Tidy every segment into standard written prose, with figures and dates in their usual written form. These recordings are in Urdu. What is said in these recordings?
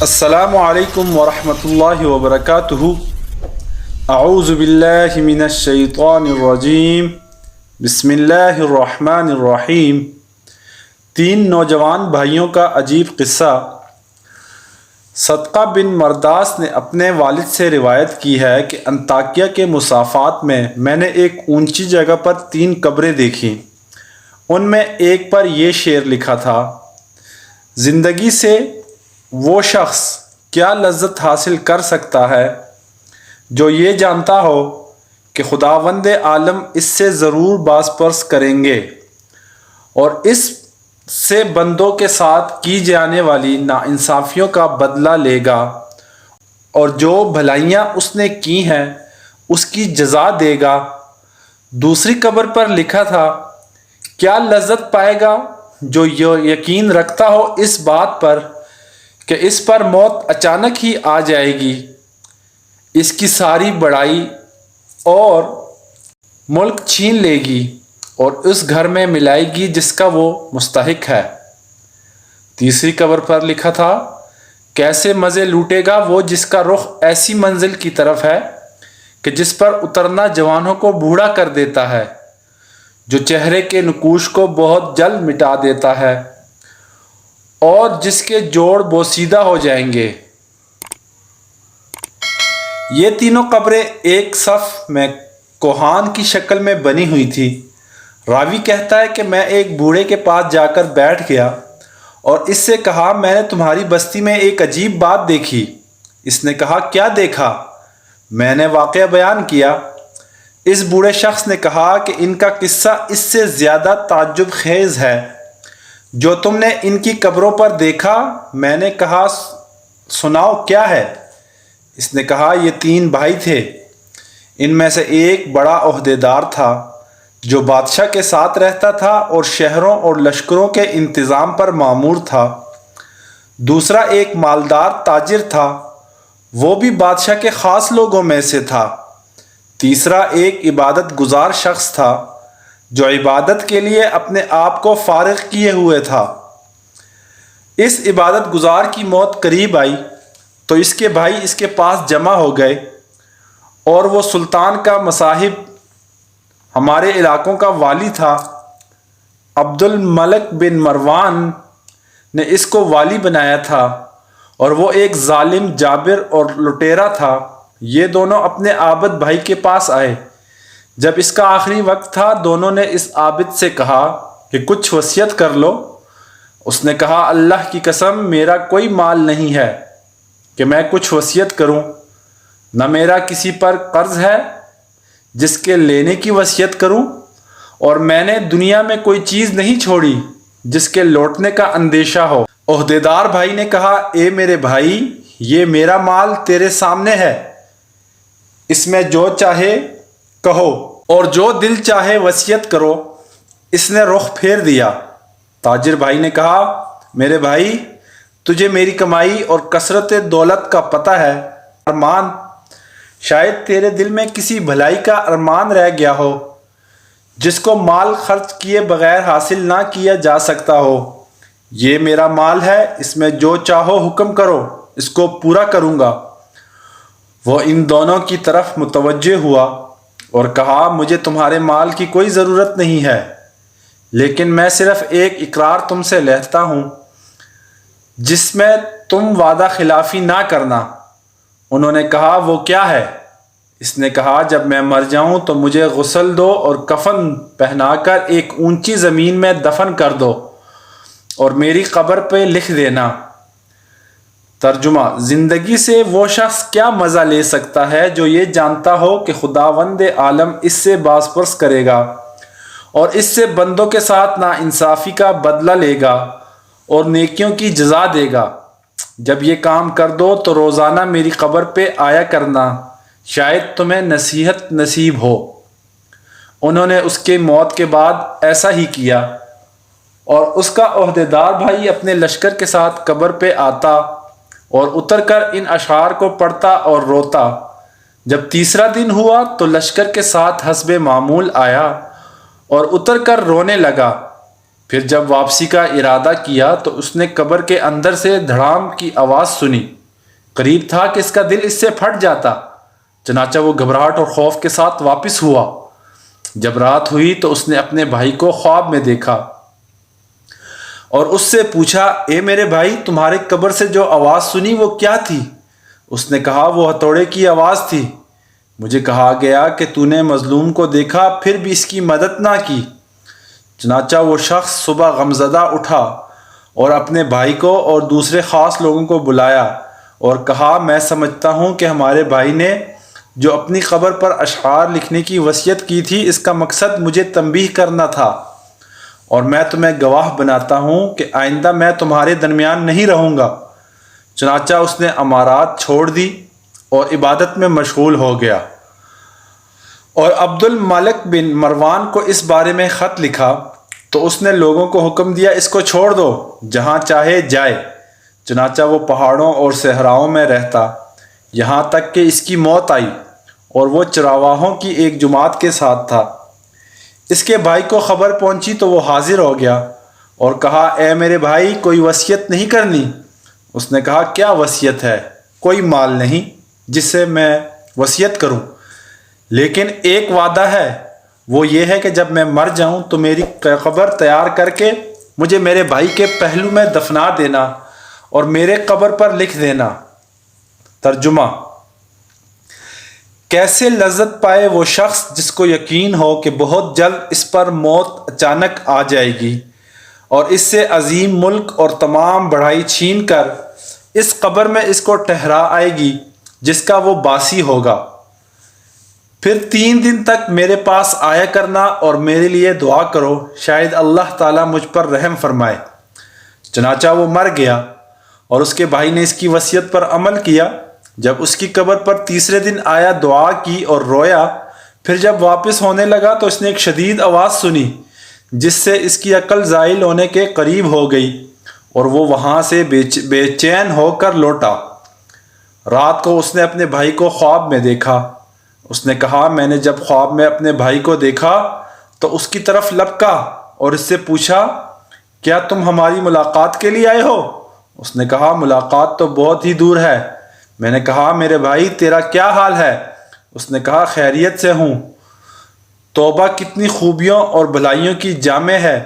السلام علیکم ورحمۃ اللہ وبرکاتہ۔ اعوذ باللہ من الشیطان الرجیم، بسم اللہ الرحمن الرحیم۔ تین نوجوان بھائیوں کا عجیب قصہ۔ صدقہ بن مرداس نے اپنے والد سے روایت کی ہے کہ انطاکیہ کے مصافات میں نے ایک اونچی جگہ پر تین قبریں دیکھیں۔ ان میں ایک پر یہ شعر لکھا تھا: زندگی سے وہ شخص کیا لذت حاصل کر سکتا ہے جو یہ جانتا ہو کہ خداوند عالم اس سے ضرور باز پرس کریں گے اور اس سے بندوں کے ساتھ کی جانے والی ناانصافیوں کا بدلہ لے گا، اور جو بھلائیاں اس نے کی ہیں اس کی جزا دے گا۔ دوسری قبر پر لکھا تھا: کیا لذت پائے گا جو یقین رکھتا ہو اس بات پر کہ اس پر موت اچانک ہی آ جائے گی، اس کی ساری بڑائی اور ملک چھین لے گی اور اس گھر میں ملائے گی جس کا وہ مستحق ہے۔ تیسری قبر پر لکھا تھا: کیسے مزے لوٹے گا وہ جس کا رخ ایسی منزل کی طرف ہے کہ جس پر اترنا جوانوں کو بوڑھا کر دیتا ہے، جو چہرے کے نقوش کو بہت جلد مٹا دیتا ہے اور جس کے جوڑ بوسیدہ ہو جائیں گے۔ یہ تینوں قبریں ایک صف میں کوہان کی شکل میں بنی ہوئی تھی۔ راوی کہتا ہے کہ میں ایک بوڑھے کے پاس جا کر بیٹھ گیا اور اس سے کہا: میں نے تمہاری بستی میں ایک عجیب بات دیکھی۔ اس نے کہا: کیا دیکھا؟ میں نے واقعہ بیان کیا۔ اس بوڑھے شخص نے کہا کہ ان کا قصہ اس سے زیادہ تعجب خیز ہے جو تم نے ان کی قبروں پر دیکھا۔ میں نے کہا: سناؤ کیا ہے؟ اس نے کہا: یہ تین بھائی تھے۔ ان میں سے ایک بڑا عہدیدار تھا جو بادشاہ کے ساتھ رہتا تھا اور شہروں اور لشکروں کے انتظام پر مامور تھا۔ دوسرا ایک مالدار تاجر تھا، وہ بھی بادشاہ کے خاص لوگوں میں سے تھا۔ تیسرا ایک عبادت گزار شخص تھا جو عبادت کے لیے اپنے آپ کو فارغ کیے ہوئے تھا۔ اس عبادت گزار کی موت قریب آئی تو اس کے بھائی اس کے پاس جمع ہو گئے، اور وہ سلطان کا مصاحب، ہمارے علاقوں کا والی تھا، عبد الملک بن مروان نے اس کو والی بنایا تھا، اور وہ ایک ظالم جابر اور لٹیرا تھا۔ یہ دونوں اپنے عابد بھائی کے پاس آئے۔ جب اس کا آخری وقت تھا، دونوں نے اس عابد سے کہا کہ کچھ وصیت کر لو۔ اس نے کہا: اللہ کی قسم، میرا کوئی مال نہیں ہے کہ میں کچھ وصیت کروں، نہ میرا کسی پر قرض ہے جس کے لینے کی وصیت کروں، اور میں نے دنیا میں کوئی چیز نہیں چھوڑی جس کے لوٹنے کا اندیشہ ہو۔ عہدیدار بھائی نے کہا: اے میرے بھائی، یہ میرا مال تیرے سامنے ہے، اس میں جو چاہے کہو اور جو دل چاہے وصیت کرو۔ اس نے رخ پھیر دیا۔ تاجر بھائی نے کہا: میرے بھائی، تجھے میری کمائی اور کثرت دولت کا پتہ ہے۔ ارمان، شاید تیرے دل میں کسی بھلائی کا ارمان رہ گیا ہو جس کو مال خرچ کیے بغیر حاصل نہ کیا جا سکتا ہو۔ یہ میرا مال ہے، اس میں جو چاہو حکم کرو، اس کو پورا کروں گا۔ وہ ان دونوں کی طرف متوجہ ہوا اور کہا: مجھے تمہارے مال کی کوئی ضرورت نہیں ہے، لیکن میں صرف ایک اقرار تم سے لیتا ہوں جس میں تم وعدہ خلافی نہ کرنا۔ انہوں نے کہا: وہ کیا ہے؟ اس نے کہا: جب میں مر جاؤں تو مجھے غسل دو اور کفن پہنا کر ایک اونچی زمین میں دفن کر دو اور میری قبر پہ لکھ دینا۔ ترجمہ: زندگی سے وہ شخص کیا مزہ لے سکتا ہے جو یہ جانتا ہو کہ خداوند عالم اس سے باز پرس کرے گا اور اس سے بندوں کے ساتھ ناانصافی کا بدلہ لے گا اور نیکیوں کی جزا دے گا۔ جب یہ کام کر دو تو روزانہ میری قبر پہ آیا کرنا، شاید تمہیں نصیحت نصیب ہو۔ انہوں نے اس کے موت کے بعد ایسا ہی کیا، اور اس کا عہدیدار بھائی اپنے لشکر کے ساتھ قبر پہ آتا اور اتر کر ان اشعار کو پڑھتا اور روتا۔ جب تیسرا دن ہوا تو لشکر کے ساتھ حسب معمول آیا اور اتر کر رونے لگا۔ پھر جب واپسی کا ارادہ کیا تو اس نے قبر کے اندر سے دھڑام کی آواز سنی۔ قریب تھا کہ اس کا دل اس سے پھٹ جاتا، چنانچہ وہ گھبراہٹ اور خوف کے ساتھ واپس ہوا۔ جب رات ہوئی تو اس نے اپنے بھائی کو خواب میں دیکھا اور اس سے پوچھا، اے میرے بھائی، تمہارے قبر سے جو آواز سنی وہ کیا تھی؟ اس نے کہا، وہ ہتھوڑے کی آواز تھی۔ مجھے کہا گیا کہ تو نے مظلوم کو دیکھا پھر بھی اس کی مدد نہ کی۔ چنانچہ وہ شخص صبح غمزدہ اٹھا اور اپنے بھائی کو اور دوسرے خاص لوگوں کو بلایا اور کہا، میں سمجھتا ہوں کہ ہمارے بھائی نے جو اپنی قبر پر اشعار لکھنے کی وصیت کی تھی، اس کا مقصد مجھے تنبیہ کرنا تھا، اور میں تمہیں گواہ بناتا ہوں کہ آئندہ میں تمہارے درمیان نہیں رہوں گا۔ چنانچہ اس نے امارات چھوڑ دی اور عبادت میں مشغول ہو گیا۔ اور عبد الملک بن مروان کو اس بارے میں خط لکھا تو اس نے لوگوں کو حکم دیا، اس کو چھوڑ دو، جہاں چاہے جائے۔ چنانچہ وہ پہاڑوں اور صحراؤں میں رہتا یہاں تک کہ اس کی موت آئی، اور وہ چرواہوں کی ایک جماعت کے ساتھ تھا۔ اس کے بھائی کو خبر پہنچی تو وہ حاضر ہو گیا اور کہا، اے میرے بھائی، کوئی وصیت نہیں کرنی؟ اس نے کہا، کیا وصیت ہے؟ کوئی مال نہیں جس سے میں وصیت کروں، لیکن ایک وعدہ ہے، وہ یہ ہے کہ جب میں مر جاؤں تو میری قبر تیار کر کے مجھے میرے بھائی کے پہلو میں دفنا دینا اور میرے قبر پر لکھ دینا۔ ترجمہ: کیسے لذت پائے وہ شخص جس کو یقین ہو کہ بہت جلد اس پر موت اچانک آ جائے گی اور اس سے عظیم ملک اور تمام بڑائی چھین کر اس قبر میں اس کو ٹھہرا آئے گی جس کا وہ باسی ہوگا۔ پھر 3 دن تک میرے پاس آیا کرنا اور میرے لیے دعا کرو، شاید اللہ تعالیٰ مجھ پر رحم فرمائے۔ چنانچہ وہ مر گیا اور اس کے بھائی نے اس کی وصیت پر عمل کیا۔ جب اس کی قبر پر تیسرے دن آیا، دعا کی اور رویا۔ پھر جب واپس ہونے لگا تو اس نے ایک شدید آواز سنی جس سے اس کی عقل زائل ہونے کے قریب ہو گئی اور وہ وہاں سے بے چین ہو کر لوٹا۔ رات کو اس نے اپنے بھائی کو خواب میں دیکھا۔ اس نے کہا، میں نے جب خواب میں اپنے بھائی کو دیکھا تو اس کی طرف لپکا اور اس سے پوچھا، کیا تم ہماری ملاقات کے لیے آئے ہو؟ اس نے کہا، ملاقات تو بہت ہی دور ہے۔ میں نے کہا، میرے بھائی، تیرا کیا حال ہے؟ اس نے کہا، خیریت سے ہوں۔ توبہ کتنی خوبیوں اور بھلائیوں کی جامع ہے۔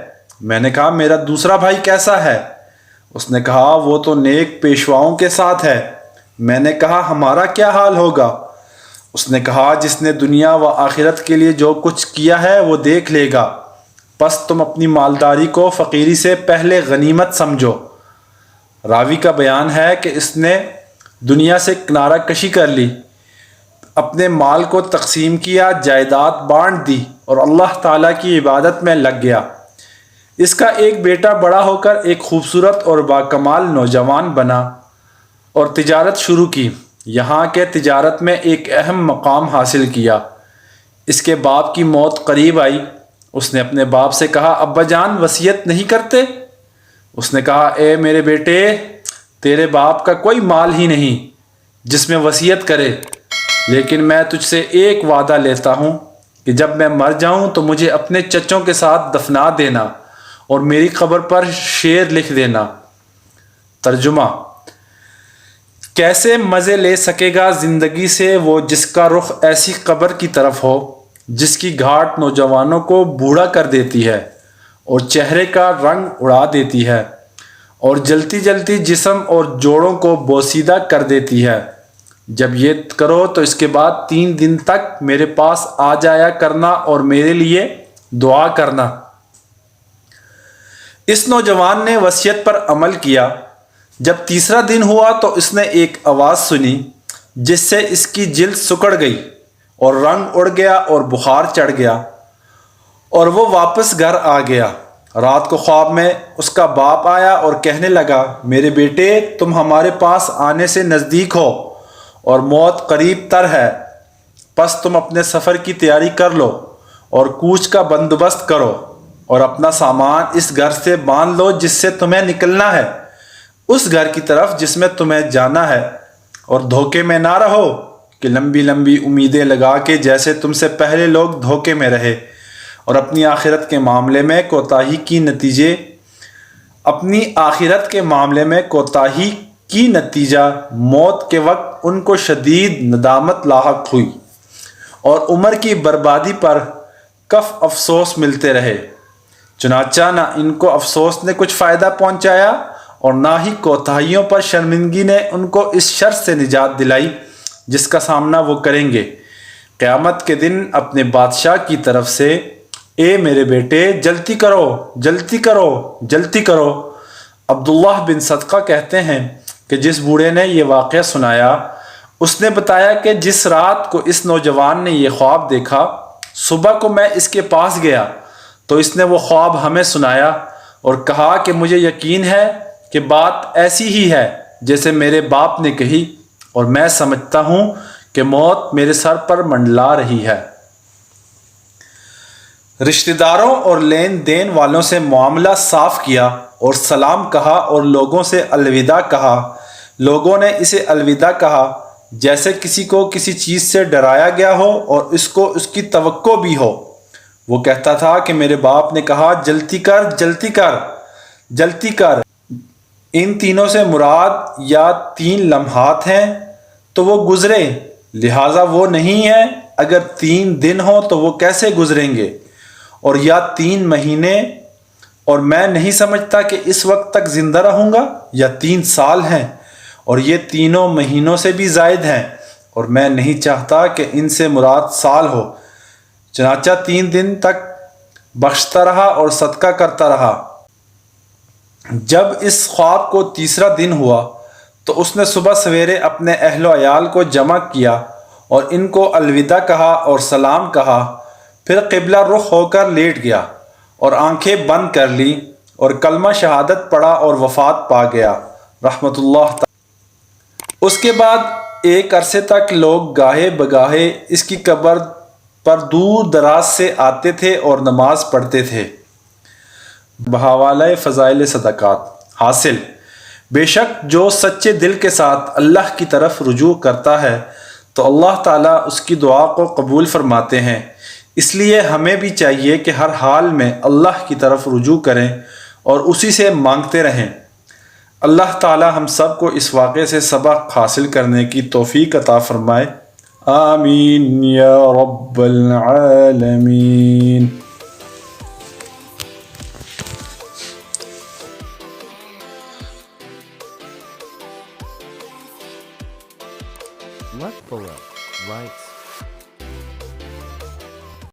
میں نے کہا، میرا دوسرا بھائی کیسا ہے؟ اس نے کہا، وہ تو نیک پیشواؤں کے ساتھ ہے۔ میں نے کہا، ہمارا کیا حال ہوگا؟ اس نے کہا، جس نے دنیا و آخرت کے لیے جو کچھ کیا ہے وہ دیکھ لے گا، پس تم اپنی مالداری کو فقیری سے پہلے غنیمت سمجھو۔ راوی کا بیان ہے کہ اس نے دنیا سے کنارہ کشی کر لی، اپنے مال کو تقسیم کیا، جائیداد بانٹ دی اور اللہ تعالیٰ کی عبادت میں لگ گیا۔ اس کا ایک بیٹا بڑا ہو کر ایک خوبصورت اور باکمال نوجوان بنا اور تجارت شروع کی، یہاں کے تجارت میں ایک اہم مقام حاصل کیا۔ اس کے باپ کی موت قریب آئی۔ اس نے اپنے باپ سے کہا، ابا جان، وصیت نہیں کرتے؟ اس نے کہا، اے میرے بیٹے، تیرے باپ کا کوئی مال ہی نہیں جس میں وصیت کرے، لیکن میں تجھ سے ایک وعدہ لیتا ہوں کہ جب میں مر جاؤں تو مجھے اپنے چچوں کے ساتھ دفنا دینا اور میری قبر پر شعر لکھ دینا۔ ترجمہ: کیسے مزے لے سکے گا زندگی سے وہ جس کا رخ ایسی قبر کی طرف ہو جس کی گھاٹ نوجوانوں کو بوڑھا کر دیتی ہے اور چہرے کا رنگ اڑا دیتی ہے اور جلتی جلتی جسم اور جوڑوں کو بوسیدہ کر دیتی ہے۔ جب یہ کرو تو اس کے بعد 3 دن تک میرے پاس آ جایا کرنا اور میرے لیے دعا کرنا۔ اس نوجوان نے وصیت پر عمل کیا۔ جب تیسرا دن ہوا تو اس نے ایک آواز سنی جس سے اس کی جلد سکڑ گئی اور رنگ اڑ گیا اور بخار چڑھ گیا اور وہ واپس گھر آ گیا۔ رات کو خواب میں اس کا باپ آیا اور کہنے لگا، میرے بیٹے، تم ہمارے پاس آنے سے نزدیک ہو اور موت قریب تر ہے، پس تم اپنے سفر کی تیاری کر لو اور کوچ کا بندوبست کرو اور اپنا سامان اس گھر سے باندھ لو جس سے تمہیں نکلنا ہے، اس گھر کی طرف جس میں تمہیں جانا ہے، اور دھوکے میں نہ رہو کہ لمبی لمبی امیدیں لگا کے جیسے تم سے پہلے لوگ دھوکے میں رہے اور اپنی آخرت کے معاملے میں کوتاہی کی نتیجہ موت کے وقت ان کو شدید ندامت لاحق ہوئی اور عمر کی بربادی پر کف افسوس ملتے رہے۔ چنانچہ نہ ان کو افسوس نے کچھ فائدہ پہنچایا اور نہ ہی کوتاہیوں پر شرمندگی نے ان کو اس شر سے نجات دلائی جس کا سامنا وہ کریں گے۔ قیامت کے دن اپنے بادشاہ کی طرف سے اے میرے بیٹے جلدی کرو جلدی کرو جلدی کرو۔ عبداللہ بن صدقہ کہتے ہیں کہ جس بوڑھے نے یہ واقعہ سنایا اس نے بتایا کہ جس رات کو اس نوجوان نے یہ خواب دیکھا صبح کو میں اس کے پاس گیا تو اس نے وہ خواب ہمیں سنایا اور کہا کہ مجھے یقین ہے کہ بات ایسی ہی ہے جیسے میرے باپ نے کہی اور میں سمجھتا ہوں کہ موت میرے سر پر منڈلا رہی ہے۔ رشتہ داروں اور لین دین والوں سے معاملہ صاف کیا اور سلام کہا اور لوگوں سے الوداع کہا۔ لوگوں نے اسے الوداع کہا جیسے کسی کو کسی چیز سے ڈرایا گیا ہو اور اس کو اس کی توقع بھی ہو۔ وہ کہتا تھا کہ میرے باپ نے کہا جلدی کر جلدی کر جلدی کر۔ ان تینوں سے مراد یا 3 لمحات ہیں تو وہ گزرے، لہٰذا وہ نہیں ہے۔ اگر 3 دن ہوں تو وہ کیسے گزریں گے؟ اور یا 3 مہینے، اور میں نہیں سمجھتا کہ اس وقت تک زندہ رہوں گا، یا 3 سال ہیں اور یہ تینوں مہینوں سے بھی زائد ہیں، اور میں نہیں چاہتا کہ ان سے مراد سال ہو۔ چنانچہ 3 دن تک بخشتا رہا اور صدقہ کرتا رہا۔ جب اس خواب کو 3را دن ہوا تو اس نے صبح سویرے اپنے اہل و عیال کو جمع کیا اور ان کو الوداع کہا اور سلام کہا، پھر قبلہ رخ ہو کر لیٹ گیا اور آنکھیں بند کر لی اور کلمہ شہادت پڑھا اور وفات پا گیا رحمۃ اللہ تعالی۔ اس کے بعد ایک عرصے تک لوگ گاہے بگاہے اس کی قبر پر دور دراز سے آتے تھے اور نماز پڑھتے تھے۔ بحوالہ فضائل صدقات حاصل، بے شک جو سچے دل کے ساتھ اللہ کی طرف رجوع کرتا ہے تو اللہ تعالیٰ اس کی دعا کو قبول فرماتے ہیں۔ اس لیے ہمیں بھی چاہیے کہ ہر حال میں اللہ کی طرف رجوع کریں اور اسی سے مانگتے رہیں۔ اللہ تعالیٰ ہم سب کو اس واقعے سے سبق حاصل کرنے کی توفیق عطا فرمائے، آمین یا رب العالمین۔